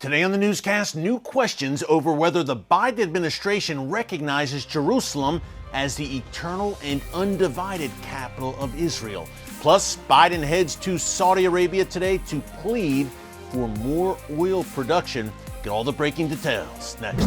Today on the newscast, new questions over whether the Biden administration recognizes Jerusalem as the eternal and undivided capital of Israel. Plus, Biden heads to Saudi Arabia today to plead for more oil production. Get all the breaking details next.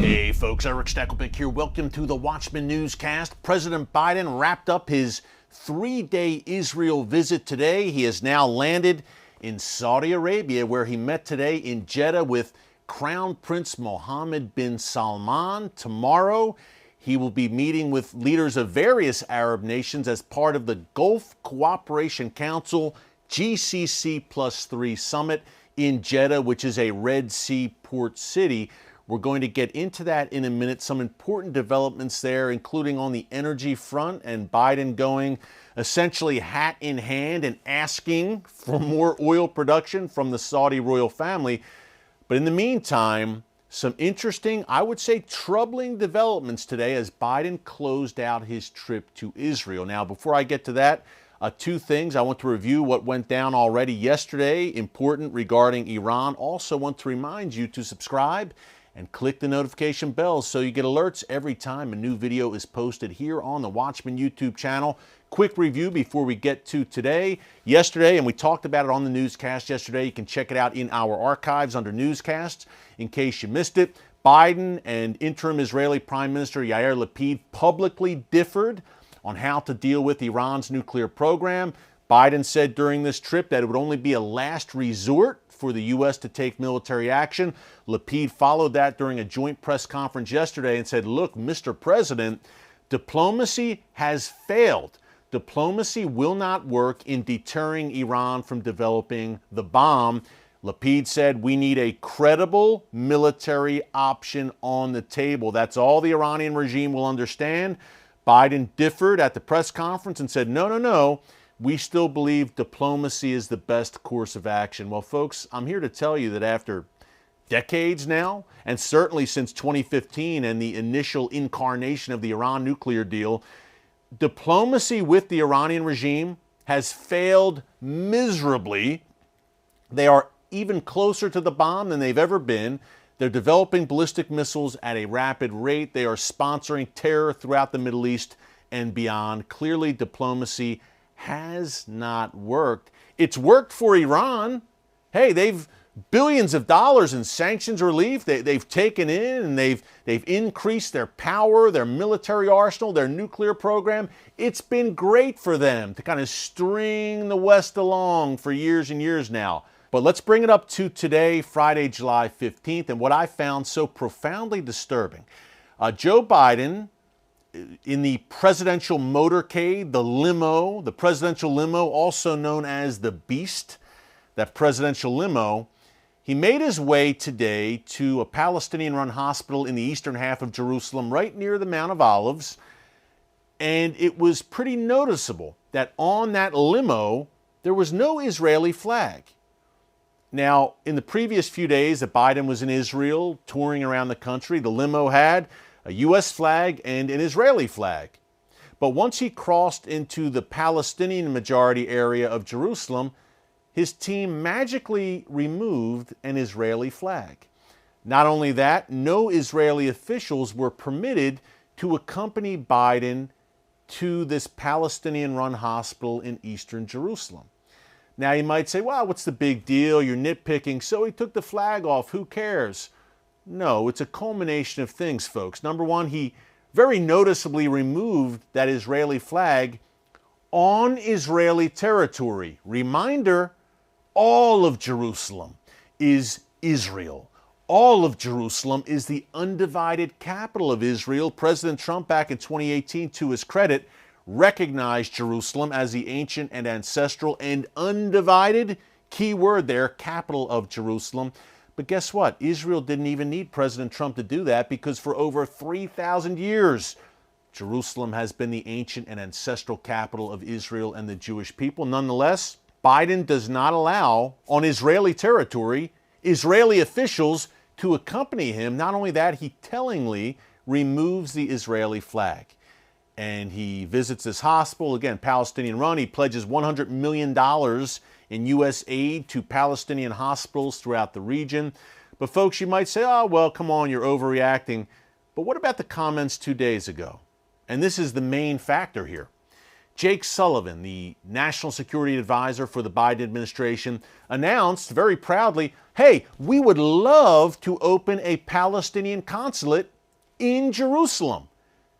Hey folks, Erick Stakelbeck here. Welcome to the Watchman Newscast. President Biden wrapped up his three-day Israel visit today. He has now landed in Saudi Arabia, where he met today in Jeddah with Crown Prince Mohammed bin Salman. Tomorrow, he will be meeting with leaders of various Arab nations as part of the Gulf Cooperation Council GCC+3 summit in Jeddah, which is a Red Sea port city. We're going to get into that in a minute. Some important developments there, including on the energy front, and Biden going essentially hat in hand and asking for more oil production from the Saudi royal family. But in the meantime, some interesting, I would say troubling developments today as Biden closed out his trip to Israel. Now, before I get to that, two things. I want to review what went down already yesterday, important regarding Iran. Also want to remind you to subscribe and click the notification bell so you get alerts every time a new video is posted here on the Watchman YouTube channel. Quick review before we get to today. Yesterday, and we talked about it on the newscast yesterday, you can check it out in our archives under newscasts in case you missed it. Biden and interim Israeli Prime Minister Yair Lapid publicly differed on how to deal with Iran's nuclear program. Biden said during this trip that it would only be a last resort for the U.S. to take military action. Lapid followed that during a joint press conference yesterday and said, look, Mr. President, diplomacy has failed. Diplomacy will not work in deterring Iran from developing the bomb. Lapid said we need a credible military option on the table. That's all the Iranian regime will understand. Biden differed at the press conference and said, no. We still believe diplomacy is the best course of action. Well, folks, I'm here to tell you that after decades now, and certainly since 2015 and the initial incarnation of the Iran nuclear deal, diplomacy with the Iranian regime has failed miserably. They are even closer to the bomb than they've ever been. They're developing ballistic missiles at a rapid rate. They are sponsoring terror throughout the Middle East and beyond. Clearly, diplomacy has not worked. It's worked for Iran. Hey, they've billions of dollars in sanctions relief. They've taken in and they've increased their power, their military arsenal, their nuclear program. It's been great for them to kind of string the West along for years and years now. But let's bring it up to today, Friday, July 15th, and what I found so profoundly disturbing. Joe Biden, in the presidential motorcade, the presidential limo, also known as the Beast, that presidential limo, he made his way today to a Palestinian-run hospital in the eastern half of Jerusalem, right near the Mount of Olives, and it was pretty noticeable that on that limo, there was no Israeli flag. Now, in the previous few days that Biden was in Israel, touring around the country, the limo had a U.S. flag and an Israeli flag. But once he crossed into the Palestinian majority area of Jerusalem, his team magically removed an Israeli flag. Not only that, no Israeli officials were permitted to accompany Biden to this Palestinian-run hospital in eastern Jerusalem. Now you might say, well, what's the big deal? You're nitpicking. So he took the flag off. Who cares? No, it's a culmination of things, folks. Number one, he very noticeably removed that Israeli flag on Israeli territory. Reminder, all of Jerusalem is Israel. All of Jerusalem is the undivided capital of Israel. President Trump, back in 2018, to his credit, recognized Jerusalem as the ancient and ancestral and undivided, key word there, capital of Jerusalem. But guess what? Israel didn't even need President Trump to do that, because for over 3,000 years, Jerusalem has been the ancient and ancestral capital of Israel and the Jewish people. Nonetheless, Biden does not allow, on Israeli territory, Israeli officials to accompany him. Not only that, he tellingly removes the Israeli flag. and he visits this hospital, again, Palestinian run. He pledges $100 million in U.S. aid to Palestinian hospitals throughout the region. But folks, you might say, oh, well, come on, you're overreacting. But what about the comments 2 days ago? And this is the main factor here. Jake Sullivan, the national security advisor for the Biden administration, announced very proudly, hey, we would love to open a Palestinian consulate in Jerusalem.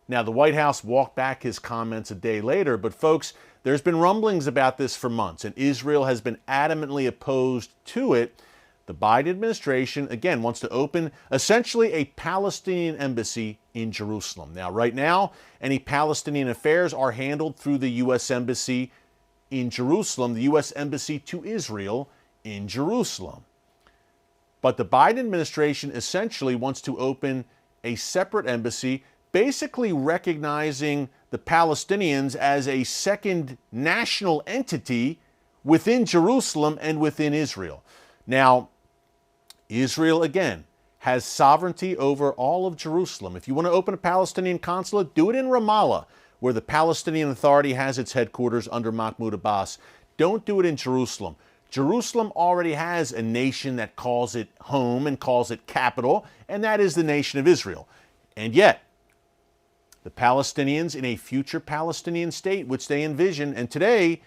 Now, the White House walked back his comments a day later, but folks, there's been rumblings about this for months, and Israel has been adamantly opposed to it. The Biden administration, again, wants to open essentially a Palestinian embassy in Jerusalem. Now, right now, any Palestinian affairs are handled through the U.S. Embassy in Jerusalem, the U.S. Embassy to Israel in Jerusalem. But the Biden administration essentially wants to open a separate embassy, basically recognizing the Palestinians as a second national entity within Jerusalem and within Israel. Now, Israel, again, has sovereignty over all of Jerusalem. If you want to open a Palestinian consulate, do it in Ramallah, where the Palestinian Authority has its headquarters under Mahmoud Abbas. Don't do it in Jerusalem. Jerusalem already has a nation that calls it home and calls it capital, and that is the nation of Israel. And yet, the Palestinians in a future Palestinian state, which they envision, and today,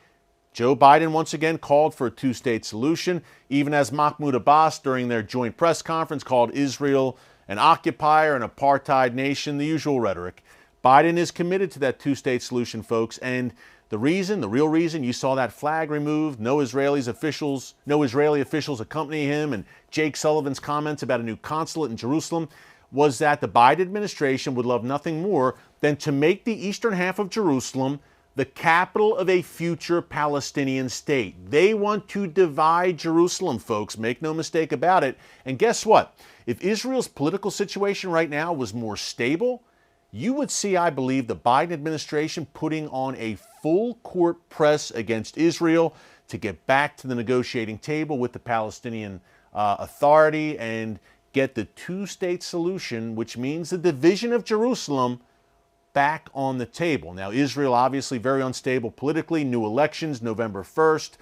Joe Biden once again called for a two-state solution, even as Mahmoud Abbas, during their joint press conference, called Israel an occupier, an apartheid nation, the usual rhetoric. Biden is committed to that two-state solution, folks, and the real reason you saw that flag removed, no Israeli officials accompany him, and Jake Sullivan's comments about a new consulate in Jerusalem, was that the Biden administration would love nothing more than to make the eastern half of Jerusalem the capital of a future Palestinian state. They want to divide Jerusalem, folks. Make no mistake about it. And guess what? If Israel's political situation right now was more stable, you would see, I believe, the Biden administration putting on a full court press against Israel to get back to the negotiating table with the Palestinian Authority and get the two-state solution, which means the division of Jerusalem, back on the table. Now, Israel obviously very unstable politically, new elections November 1st.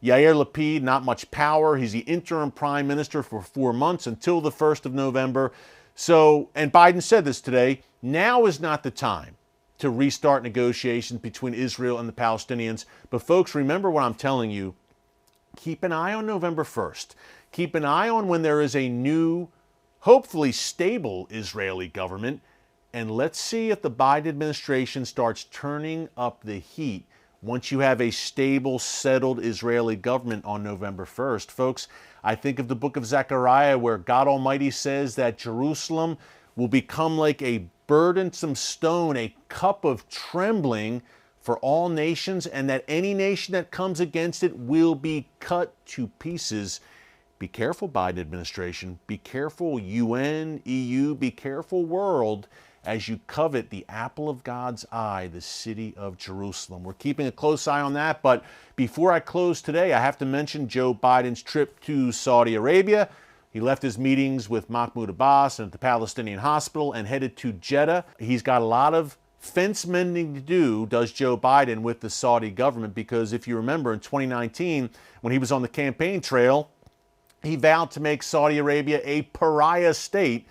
Yair Lapid, not much power. He's the interim prime minister for 4 months until the 1st of November. So, and Biden said this today, now is not the time to restart negotiations between Israel and the Palestinians. But folks, remember what I'm telling you. Keep an eye on November 1st. Keep an eye on when there is a new, hopefully stable Israeli government. And let's see if the Biden administration starts turning up the heat once you have a stable, settled Israeli government on November 1st. Folks, I think of the book of Zechariah, where God Almighty says that Jerusalem will become like a burdensome stone, a cup of trembling for all nations, and that any nation that comes against it will be cut to pieces. Be careful, Biden administration. Be careful, UN, EU. Be careful, world, as you covet the apple of God's eye, the city of Jerusalem. We're keeping a close eye on that, but before I close today, I have to mention Joe Biden's trip to Saudi Arabia. He left his meetings with Mahmoud Abbas and at the Palestinian hospital and headed to Jeddah. He's got a lot of fence mending to do, does Joe Biden, with the Saudi government, because if you remember in 2019, when he was on the campaign trail, he vowed to make Saudi Arabia a pariah state.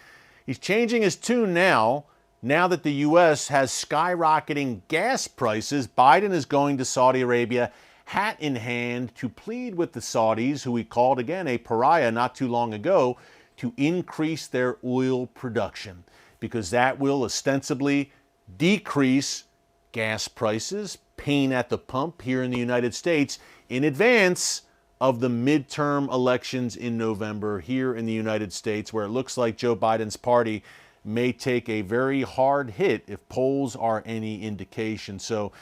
He's changing his tune now. Now that the U.S. has skyrocketing gas prices, Biden is going to Saudi Arabia, hat in hand, to plead with the Saudis, who he called, again, a pariah not too long ago, to increase their oil production, because that will ostensibly decrease gas prices, pain at the pump here in the United States, in advance of the midterm elections in November here in the United States, where it looks like Joe Biden's party may take a very hard hit if polls are any indication. So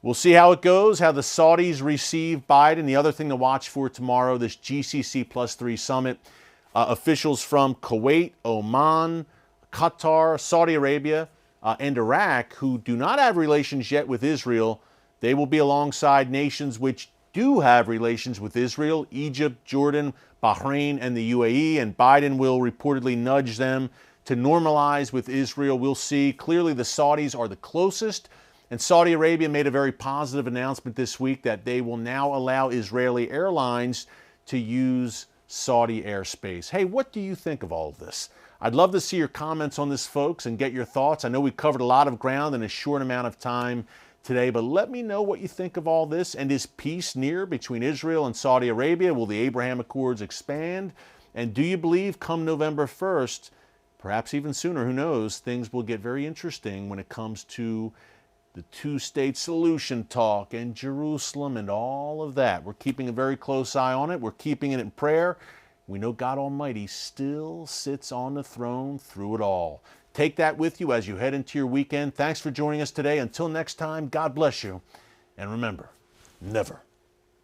we'll see how it goes, how the Saudis receive Biden. The other thing to watch for tomorrow, this GCC+3 summit. Officials from Kuwait, Oman, Qatar, Saudi Arabia, and Iraq, who do not have relations yet with Israel, they will be alongside nations which do have relations with Israel, Egypt, Jordan, Bahrain, and the UAE, and Biden will reportedly nudge them to normalize with Israel. We'll see. Clearly, the Saudis are the closest And Saudi Arabia made a very positive announcement this week that they will now allow Israeli airlines to use Saudi airspace. Hey, what do you think of all of this? I'd love to see your comments on this, folks, and get your thoughts. I know we covered a lot of ground in a short amount of time today, but let me know what you think of all this. And is peace near between Israel and Saudi Arabia? Will the Abraham Accords expand? And do you believe come November 1st, perhaps even sooner, who knows, things will get very interesting when it comes to the two-state solution talk and Jerusalem and all of that. We're keeping a very close eye on it. We're keeping it in prayer. We know God Almighty still sits on the throne through it all. Take that with you as you head into your weekend. Thanks for joining us today. Until next time, God bless you. And remember, never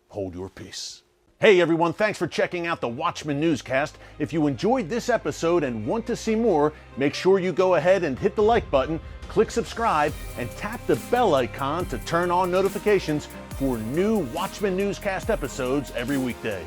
hold your peace. Hey everyone, thanks for checking out the Watchman Newscast. If you enjoyed this episode and want to see more, make sure you go ahead and hit the like button, click subscribe, and tap the bell icon to turn on notifications for new Watchman Newscast episodes every weekday.